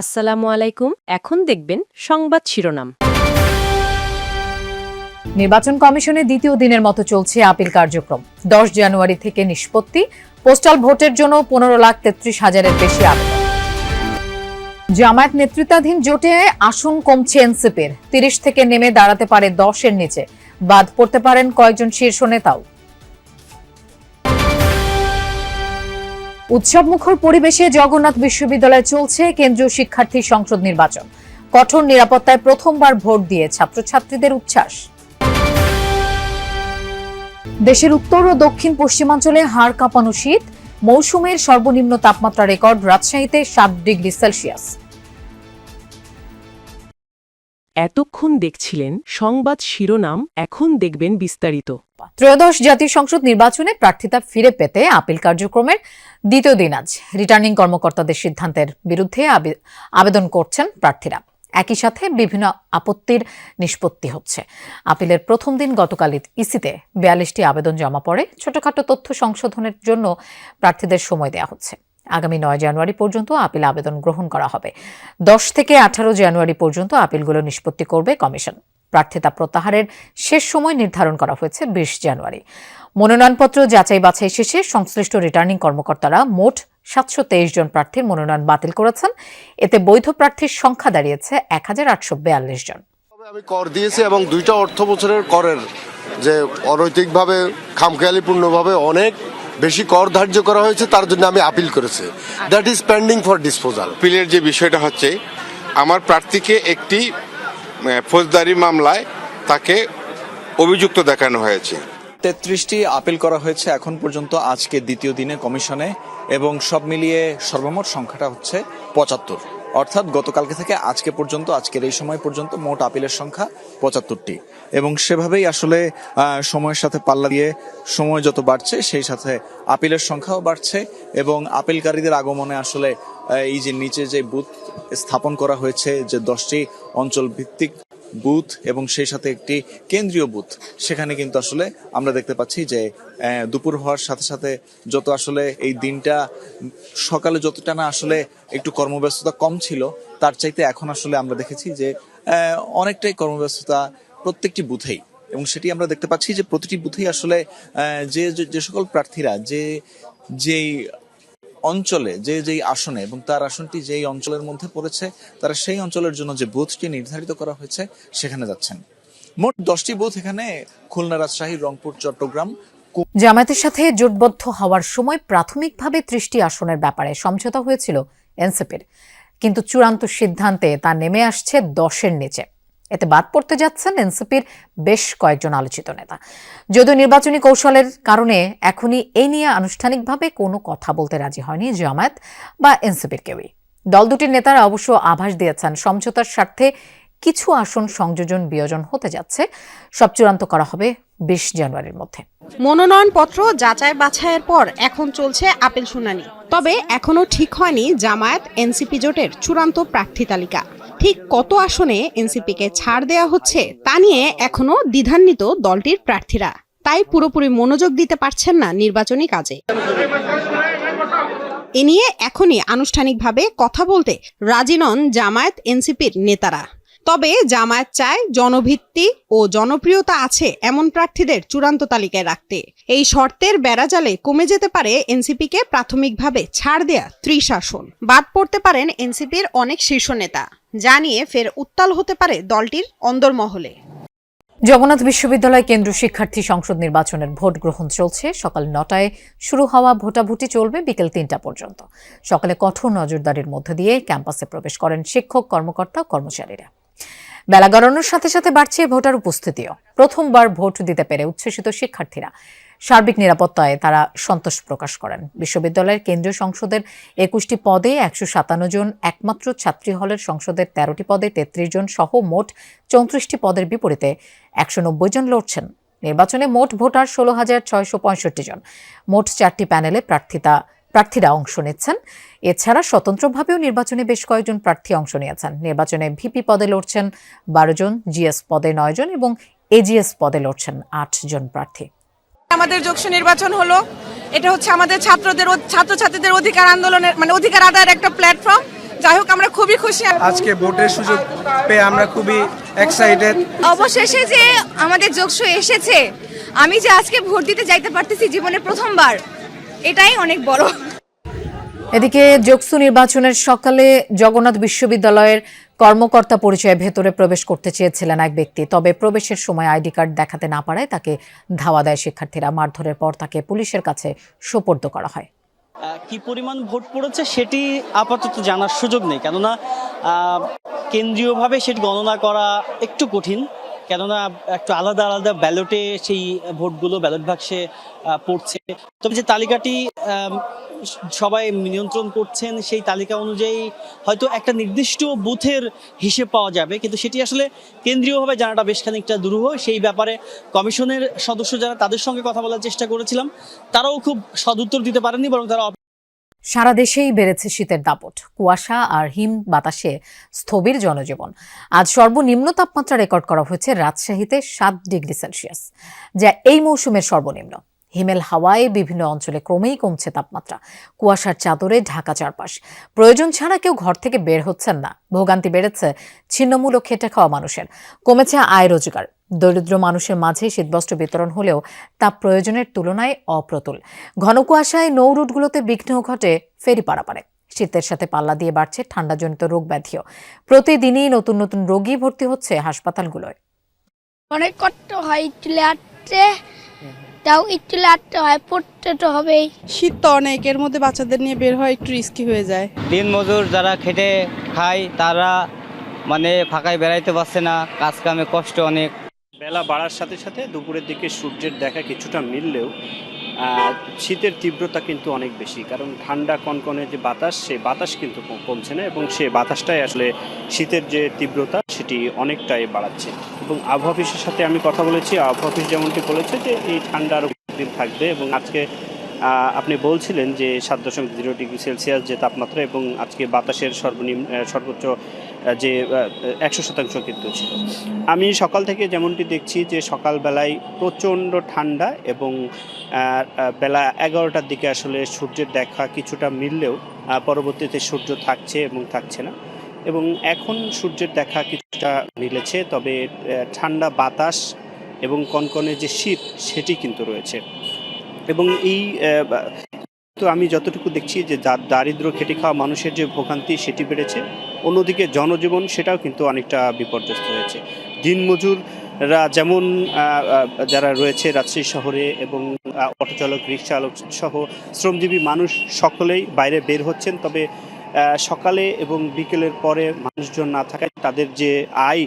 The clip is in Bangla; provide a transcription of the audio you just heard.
আসসালামু আলাইকুম। এখন দেখবেন সংবাদ শিরোনাম। নির্বাচন কমিশনের দ্বিতীয় দিনের মতো চলছে আপিল কার্যক্রম। 10 জানুয়ারি থেকে নিষ্পত্তি। পোস্টাল ভোটের জন্য 15,33,000-এর বেশি আবেদন। জামায়াত নেতৃত্বাধীন জোটে আসন কমছে এনসিপির। 30 থেকে নেমে দাঁড়াতে পারে 10-এর নিচে। বাদ পড়তে পারেন কয়েকজন শীর্ষ নেতাও। উৎসবমুখর পরিবেশে জগন্নাথ বিশ্ববিদ্যালয়ে চলছে কেন্দ্রীয় শিক্ষার্থী সংসদ নির্বাচন। কঠোর নিরাপত্তায় প্রথমবার ভোট দিয়ে ছাত্রছাত্রীদের উচ্ছ্বাস। দেশের উত্তর ও দক্ষিণ পশ্চিমাঞ্চলে হাড় কাঁপানো শীত। মৌসুমের সর্বনিম্ন তাপমাত্রা রেকর্ড রাজশাহীতে 7 ডিগ্রি সেলসিয়াস। এতক্ষণ দেখছিলেন সংবাদ শিরোনাম, এখন দেখবেন বিস্তারিত। ত্রয়োদশ জাতীয় সংসদ নির্বাচনে প্রার্থিতা ফিরে পেতে আপিল কার্যক্রমের দ্বিতীয় দিন আজ। রিটার্নিং কর্মকর্তাদের সিদ্ধান্তের বিরুদ্ধে আবেদন করছেন প্রার্থীরা। একই সাথে বিভিন্ন আপত্তির নিষ্পত্তি হচ্ছে। আপিলের প্রথম দিন গতকাল ইসিতে 42টি আবেদন জমা পড়ে। ছোটখাটো তথ্য সংশোধনের জন্য প্রার্থীদের সময় দেওয়া হচ্ছে। আগামী 9 জানুয়ারি পর্যন্ত আপিল আবেদন গ্রহণ করা হবে। 10 থেকে 18 জানুয়ারি পর্যন্ত আপিলগুলো নিষ্পত্তি করবে কমিশন। প্রার্থিতা প্রত্যাহারের শেষ সময় নির্ধারণ করা হয়েছে 20 জানুয়ারি। মনোনয়নপত্র যাচাই বাছাই শেষে সংশ্লিষ্ট রিটার্নিং কর্মকর্তারা মোট 723 জন প্রার্থীর মনোনয়ন বাতিল করেছেন। এতে বৈধ প্রার্থীর সংখ্যা দাঁড়িয়েছে 1842 জন। আমি কর দিয়েছি এবং 2টা অর্থ বছরের করের যে অনৈতিকভাবে খামখেয়ালিপূর্ণভাবে অনেক বেশি কর ধার্য করা হয়েছে, তার জন্য আমি আপিল করেছি। That is pending for disposal. আপিলের যে বিষয়টা হচ্ছে, আমার প্রার্থীকে একটি ফৌজদারি মামলায় তাকে অভিযুক্ত দেখানো হয়েছে। 33টি আপিল করা হয়েছে এখন পর্যন্ত আজকে দ্বিতীয় দিনে কমিশনে, এবং সব মিলিয়ে সর্বমোট সংখ্যাটা হচ্ছে 75। অর্থাৎ গতকালকে থেকে আজকে পর্যন্ত, আজকের এই সময় পর্যন্ত মোট আপিলের সংখ্যা 75টি। এবং সেভাবেই আসলে সময়ের সাথে পাল্লা দিয়ে সময় যত বাড়ছে সেই সাথে আপিলের সংখ্যাও বাড়ছে। এবং আপিলকারীদের আগমনে আসলে এই যে নিচে যে বুথ স্থাপন করা হয়েছে, যে 10টি অঞ্চল ভিত্তিক বুথ এবং সেই সাথে একটি কেন্দ্রীয় বুথ, সেখানে কিন্তু আসলে আমরা দেখতে পাচ্ছি যে দুপুর হওয়ার সাথে সাথে যত আসলে এই দিনটা সকালে যতটা না আসলে একটু কর্মব্যস্ততা কম ছিল, তার চাইতে এখন আসলে আমরা দেখেছি যে অনেকটাই কর্মব্যস্ততা প্রত্যেকটি বুথেই। এবং সেটি আমরা দেখতে পাচ্ছি যে প্রতিটি বুথেই আসলে যে সকল প্রার্থীরা যেই অঞ্চলে যেই আসনে এবং তার আসনটি যেই অঞ্চলের মধ্যে পড়েছে, তারা সেই অঞ্চলের জন্য যে বুথটি নির্ধারিত করা হয়েছে সেখানে যাচ্ছেন। মোট 10টি বুথ এখানে খুলনা, রাজশাহী, রংপুর, চট্টগ্রাম। জামায়াতের সাথে জোটবদ্ধ হওয়ার সময় প্রাথমিকভাবে 30টি আসনের ব্যাপারে সমঝোতা হয়েছিল এনসিপির, কিন্তু চূড়ান্ত সিদ্ধান্তে তা নেমে আসছে 10-এর নিচে। এতে বাদ পড়তে যাচ্ছেন এনসিপির বেশ কয়েকজন আলোচিত নেতা। যদিও নির্বাচনী কৌশলের কারণে এখনই এই নিয়ে আনুষ্ঠানিকভাবে কোনো কথা বলতে রাজি হয়নি জামায়াত বা এনসিপির কেউই। দল দুটির নেতারা অবশ্য আভাস দিয়েছেন সমঝোতার স্বার্থে কিছু আসন সংযোজন বিয়োজন হতে যাচ্ছে। সব চূড়ান্ত করা হবে 20 জানুয়ারির মধ্যে। মনোনয়নপত্র যাচাই বাছাইয়ের পর এখন চলছে আপিল শুনানি। তবে এখনো ঠিক হয়নি জামায়াত এনসিপি জোটের চূড়ান্ত প্রার্থী তালিকা। ঠিক কত আসনে এনসিপিকে ছাড় দেওয়া হচ্ছে তা নিয়ে এখনো দ্বিধান্বিত দলটির প্রার্থীরা, তাই পুরোপুরি মনোযোগ দিতে পারছেন না নির্বাচনী কাজে। এ নিয়ে এখনই আনুষ্ঠানিকভাবে কথা বলতে রাজি নন জামায়াত এনসিপির নেতারা। তবে জামায়াত চায় জনভিত্তি ও জনপ্রিয়তা আছে এমন প্রার্থীদের চূড়ান্ত তালিকায় রাখতে। এই শর্তের বেড়াজালে কমে যেতে পারে এনসিপিকে প্রাথমিকভাবে ছাড় দেয়া 30 আসন। বাদ পড়তে পারেন এনসিপির অনেক শীর্ষ নেতা, যা নিয়ে ফের উত্তাল হতে পারে দলটির অন্দরমহলে। জগন্নাথ বিশ্ববিদ্যালয় কেন্দ্রীয় শিক্ষার্থী সংসদ নির্বাচনের ভোট গ্রহণ চলছে। সকাল 9টায় শুরু হওয়া ভোটাভুটি চলবে বিকেল 3টা পর্যন্ত। সকালে কঠোর নজরদারির মধ্যে দিয়ে ক্যাম্পাসে প্রবেশ করেন শিক্ষক, কর্মকর্তা, কর্মচারীরা। বেলা গড়ানোর সাথে সাথে বাড়ছে ভোটার উপস্থিতিও। প্রথমবার ভোট দিতে পেরে উচ্ছ্বসিত শিক্ষার্থীরা। সার্বিক নিরাপত্তায় তারা সন্তোষ প্রকাশ করেন। বিশ্ববিদ্যালয়ের কেন্দ্রীয় সংসদের 21টি পদে 157 জন, একমাত্র ছাত্রী হলের সংসদের 13টি পদে 33 জন সহ মোট 34টি পদের বিপরীতে 190 জন লড়ছেন। নির্বাচনে মোট ভোটার 16,665 জন। মোট 4টি প্যানেলে প্রার্থীরা অংশ নিচ্ছেন। এছাড়া স্বতন্ত্রভাবেও নির্বাচনে বেশ কয়েকজন প্রার্থী অংশ নিয়েছেন। নির্বাচনে ভিপি পদে লড়ছেন 12 জন, জিএস পদে 9 জন এবং এজিএস পদে লড়ছেন 8 জন প্রার্থী। আমাদের যোগসু নির্বাচন হলো, এটা হচ্ছে আমাদের ছাত্রছাত্রীদের অধিকার আন্দোলনের অধিকার আদায়ের একটা প্ল্যাটফর্ম, যাই হোক আমরা খুবই খুশি। আজকে ভোটের সুযোগ পেয়ে আমরা খুবই এক্সাইটেড। অবশেষে যে আমাদের যোগসু এসেছে, আমি যে আজকে ভোট দিতে যাইতে পারতেছি জীবনের প্রথমবার, এটাই অনেক বড়। এদিকে যোগসু নির্বাচনের সকালে জগন্নাথ বিশ্ববিদ্যালয়ের কর্মকর্তা পরিচয়ে ভেতরে প্রবেশ করতে চেয়েছিলেন এক ব্যক্তি, তবে প্রবেশের সময় আইডি কার্ড দেখাতে না পারায় তাকে ধাওয়া দেয় শিক্ষার্থীরা। মারধরের পর তাকে পুলিশের কাছে সোপর্দ করা হয়। কি পরিমাণ ভোট পড়েছে সেটি আপাতত জানার সুযোগ নেই, কেননা কেন্দ্রীয়ভাবে সেটি গণনা করা একটু কঠিন, কেননা একটু আলাদা আলাদা ব্যালটে সেই ভোটগুলো ব্যালট বাক্সে পড়ছে। তবে যে তালিকাটি সবাই নিয়ন্ত্রণ করছেন সেই তালিকা অনুযায়ী হয়তো একটা নির্দিষ্ট বুথের হিসেব পাওয়া যাবে, কিন্তু সেটি আসলে কেন্দ্রীয়ভাবে জানাটা বেশ খানিকটা দুরূহ। সেই ব্যাপারে কমিশনের সদস্য যারা, তাদের সঙ্গে কথা বলার চেষ্টা করেছিলাম, তারাও খুব সদুত্তর দিতে পারেননি, বরং তারা সারা দেশেই বেড়েছে শীতের দাপট, কুয়াশা আর হিম বাতাসে স্থবির জনজীবন। আজ সর্বনিম্ন তাপমাত্রা রেকর্ড করা হয়েছে রাজশাহীতে 7 ডিগ্রি সেলসিয়াস, যা এই মৌসুমের সর্বনিম্ন। হিমেল হাওয়ায় বিভিন্ন অঞ্চলে ক্রমেই কমছে তাপমাত্রা। কুয়াশার চাদরে ঢাকা চারপাশ। প্রয়োজন ছাড়া কেউ ঘর থেকে বের হচ্ছেন না। ভোগান্তি বেড়েছে ছিন্নমূল ও খেটে খাওয়া মানুষের। কমেছে আয় রোজগার। দরিদ্র মানুষের মাঝে শীতবস্ত্র বিতরণ হলেও তা প্রয়োজনের তুলনায় অপ্রতুল। ঘন কুয়াশায় নৌ রুটগুলোতে বিঘ্ন ঘটে ফেরি পারাপারে। শীতের সাথে পাল্লা দিয়ে বাড়ছে ঠান্ডাজনিত রোগ ব্যাধিও। প্রতিদিনই নতুন নতুন রোগী ভর্তি হচ্ছে হাসপাতালগুলোয়। অনেক কষ্ট হয়, একটু লাটতে তাও একটু লাটতে হয়, পড়তে তো হবেই। শীত তো অনেক, এর মধ্যে বাচ্চাদের নিয়ে বের হয় একটু রিস্কি হয়ে যায়। দিন মজুর যারা খেটে খায় তারা ফাঁকায় বেড়াইতে পারছে না, কাজ কামে কষ্ট অনেক। বেলা বাড়ার সাথে সাথে দুপুরের দিকে সূর্যের দেখা কিছুটা মিললেও শীতের তীব্রতা কিন্তু অনেক বেশি, কারণ ঠান্ডা কনকনে যে বাতাস, সেই বাতাস কিন্তু কমছে না, এবং সেই বাতাসটাই আসলে শীতের যে তীব্রতা সেটি অনেকটাই বাড়াচ্ছে। এবং আবহাওয়া অফিসের সাথে আমি কথা বলেছি, আবহাওয়া অফিস যেমনটি বলেছে যে এই ঠান্ডা আরও দিন থাকবে, এবং আজকে আপনি বলছিলেন যে 7.0 ডিগ্রি সেলসিয়াস যে তাপমাত্রা, এবং আজকে বাতাসের সর্বোচ্চ যে 100% কিন্তু ছিল। আমি সকাল থেকে যেমনটি দেখছি যে সকালবেলায় প্রচণ্ড ঠান্ডা, এবং বেলা 11টার দিকে আসলে সূর্যের দেখা কিছুটা মিললেও পরবর্তীতে সূর্য থাকছে এবং থাকছে না, এবং এখন সূর্যের দেখা কিছুটা মিলেছে, তবে ঠান্ডা বাতাস এবং কনকনে যে শীত সেটি কিন্তু রয়েছে। এবং এই তো আমি যতটুকু দেখছি যে দারিদ্র খেটে খাওয়া মানুষের যে ভোগান্তি সেটি বেড়েছে, অন্যদিকে জনজীবন সেটাও কিন্তু অনেকটা বিপর্যস্ত হয়েছে। দিনমজুররা যেমন যারা রয়েছে রাজশাহী শহরে, এবং অটো চালক, রিক্সা চালক সহ শ্রমজীবী মানুষ সকলেই বাইরে বের হচ্ছেন, তবে সকালে এবং বিকেলের পরে মানুষজন না থাকায় তাদের যে আয়